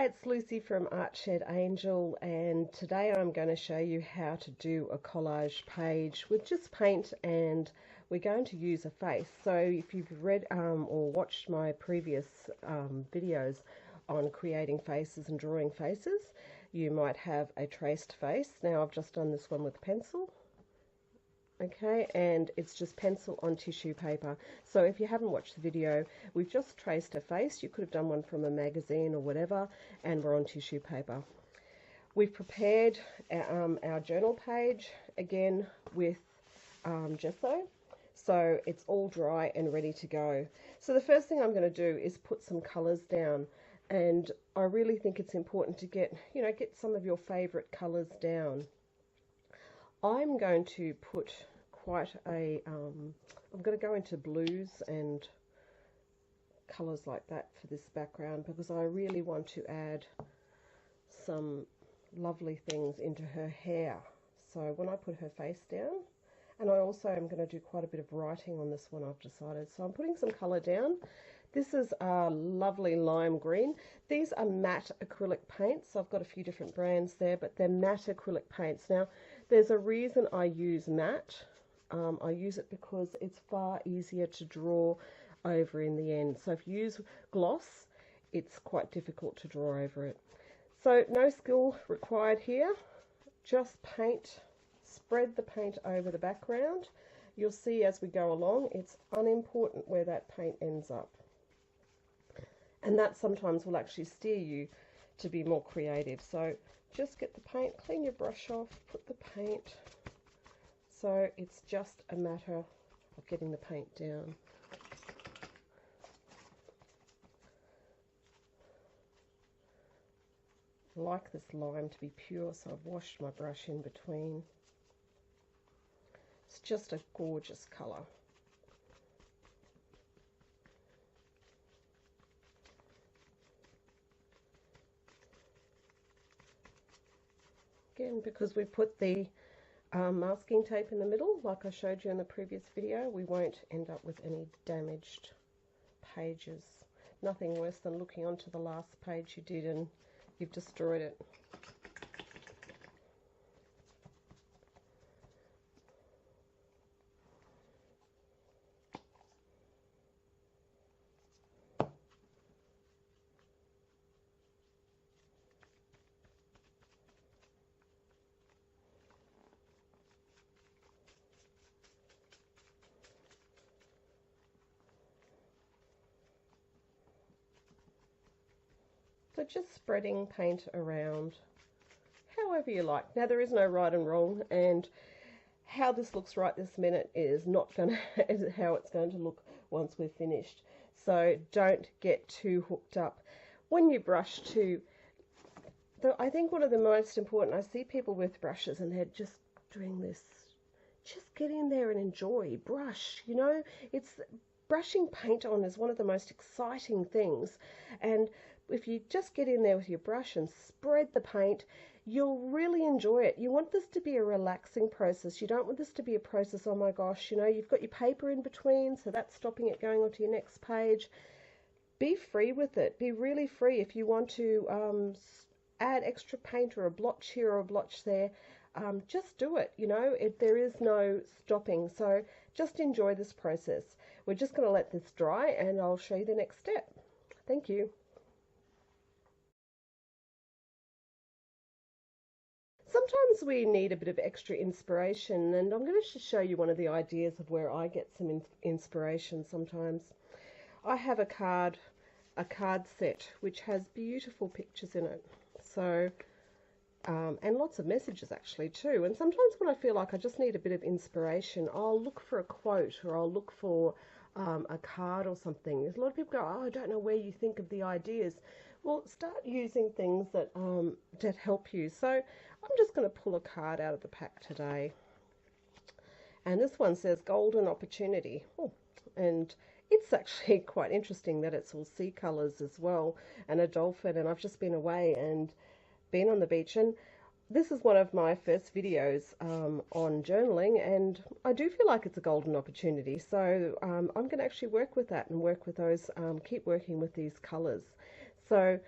it's Lucy from Art Shed Angel, and today I'm going to show you how to do a collage page with just paint, and we're going to use a face. So if you've read or watched my previous videos on creating faces and drawing faces, you might have a traced face. Now I've just done this one with pencil. Okay, and it's just pencil on tissue paper. So if you haven't watched the video, we've just traced a face. You could have done one from a magazine or whatever, and we're on tissue paper. We've prepared our journal page again with gesso, so it's all dry and ready to go. So the first thing I'm going to do is put some colors down, and I really think it's important to get some of your favorite colors down. I'm going to put quite a, I'm going to go into blues and colours like that for this background, because I really want to add some lovely things into her hair. So when I put her face down, and I also am going to do quite a bit of writing on this one, I've decided. So I'm putting some colour down. This is a lovely lime green. These are matte acrylic paints. I've got a few different brands there, but they're matte acrylic paints. Now, there's a reason I use matte. I use it because it's far easier to draw over in the end. So if you use gloss, it's quite difficult to draw over it. So no skill required here. Just paint, spread the paint over the background. You'll see as we go along, it's unimportant where that paint ends up. And that sometimes will actually steer you to be more creative. So just get the paint, clean your brush off, put the paint. So it's just a matter of getting the paint down. I like this lime to be pure, so I've washed my brush in between. It's just a gorgeous colour. Again, because we put the masking tape in the middle, like I showed you in the previous video, we won't end up with any damaged pages. Nothing worse than looking onto the last page you did and you've destroyed it. So just spreading paint around however you like. Now there is no right and wrong, and how this looks right this minute is not going to is how it's going to look once we're finished. So don't get too hooked up when you brush too. I think one of the most important, I see people with brushes and they're just doing this. Just get in there and enjoy, brush, it's brushing paint on is one of the most exciting things, and if you just get in there with your brush and spread the paint, you'll really enjoy it. You want this to be a relaxing process. You don't want this to be a process, oh my gosh, you've got your paper in between, so that's stopping it going on to your next page. Be free with it. Be really free. If you want to add extra paint or a blotch here or a blotch there, just do it. There is no stopping. So just enjoy this process. We're just going to let this dry and I'll show you the next step. Thank you. Sometimes we need a bit of extra inspiration, and I'm going to show you one of the ideas of where I get some inspiration sometimes. I have a card set which has beautiful pictures in it. So and lots of messages actually too. And sometimes when I feel like I just need a bit of inspiration, I'll look for a quote, or I'll look for a card or something. There's a lot of people go, oh, I don't know where you think of the ideas. Well, start using things that help you. So I'm just going to pull a card out of the pack today. And this one says golden opportunity. Oh, and it's actually quite interesting that it's all sea colours as well, and a dolphin. And I've just been away and been on the beach, and this is one of my first videos on journaling, and I do feel like it's a golden opportunity. So I'm going to actually work with that and work with those, keep working with these colours. So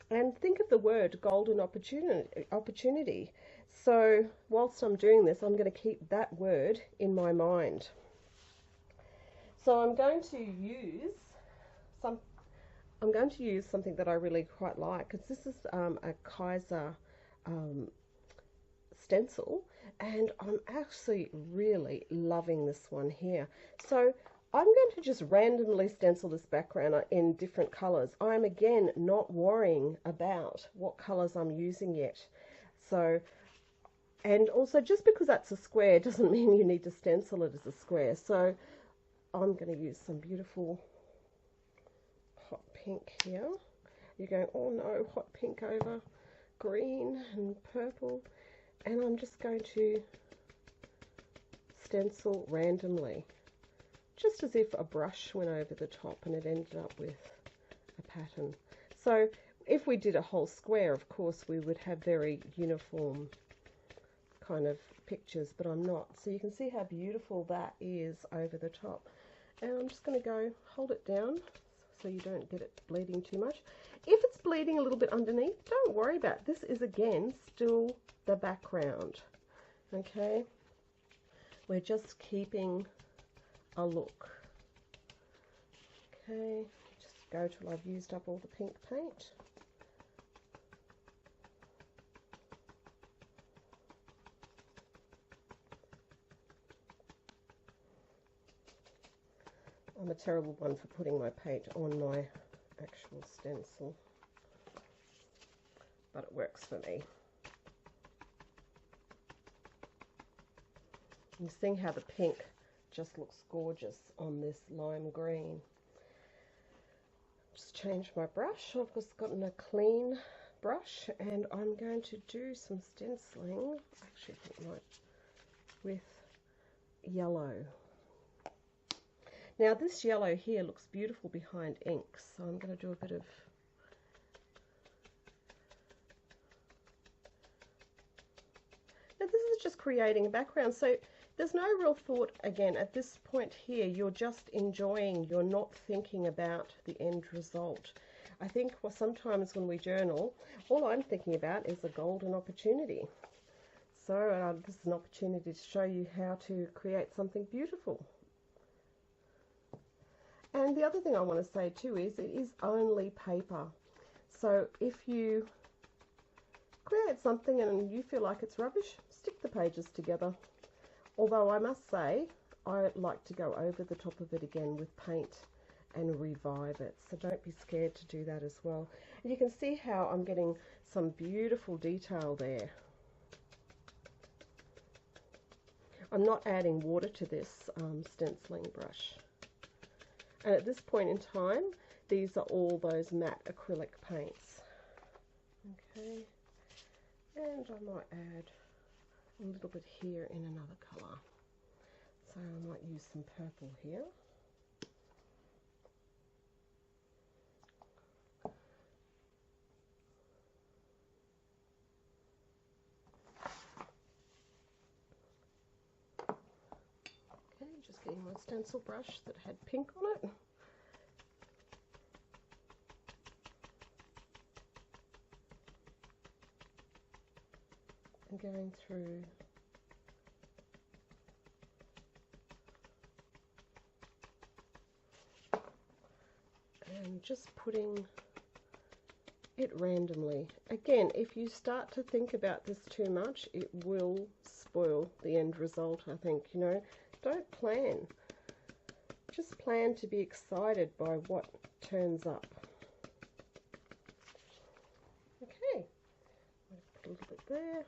And think of the word golden opportunity. So whilst I'm doing this, I'm going to keep that word in my mind. So some. I'm going to use something that I really quite like, because this is a Kaiser um, stencil, and I'm actually really loving this one here. So I'm going to just randomly stencil this background in different colors. I'm again not worrying about what colors I'm using yet. So, and also, just because that's a square doesn't mean you need to stencil it as a square. So I'm going to use some beautiful hot pink here. You're going, oh no, hot pink over green and purple. And I'm just going to stencil randomly, just as if a brush went over the top and it ended up with a pattern. So if we did a whole square, of course, we would have very uniform kind of pictures, but I'm not. So you can see how beautiful that is over the top. And I'm just going to go hold it down so you don't get it bleeding too much. If it's bleeding a little bit underneath, don't worry about it. This is again still the background. Okay, we're just keeping a look. Okay, just go till I've used up all the pink paint. I'm a terrible one for putting my paint on my actual stencil, but it works for me. You're seeing how the pink just looks gorgeous on this lime green. Just change my brush. I've just gotten a clean brush, and I'm going to do some stenciling. Actually, I think with yellow. Now this yellow here looks beautiful behind ink, so I'm going to do a bit of now this is just creating a background, so there's no real thought again at this point here. You're just enjoying, you're not thinking about the end result. I think sometimes when we journal, all I'm thinking about is a golden opportunity. So this is an opportunity to show you how to create something beautiful. And the other thing I want to say too is it is only paper. So if you create something and you feel like it's rubbish, stick the pages together. Although I must say, I like to go over the top of it again with paint and revive it. So don't be scared to do that as well. And you can see how I'm getting some beautiful detail there. I'm not adding water to this stenciling brush. And at this point in time, these are all those matte acrylic paints. Okay, and I might add a little bit here in another colour. So I might use some purple here. Okay, just getting my stencil brush that had pink on it. And going through and just putting it randomly. Again, if you start to think about this too much, it will spoil the end result, I think. You know, don't plan. Just plan to be excited by what turns up. Okay, put a little bit there.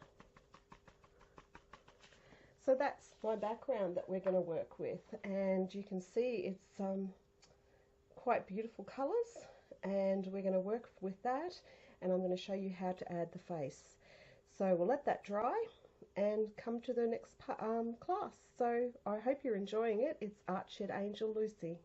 So that's my background that we're going to work with, and you can see it's quite beautiful colours, and we're going to work with that, and I'm going to show you how to add the face. So we'll let that dry and come to the next class. So I hope you're enjoying it. It's Art Shed Angel Lucy.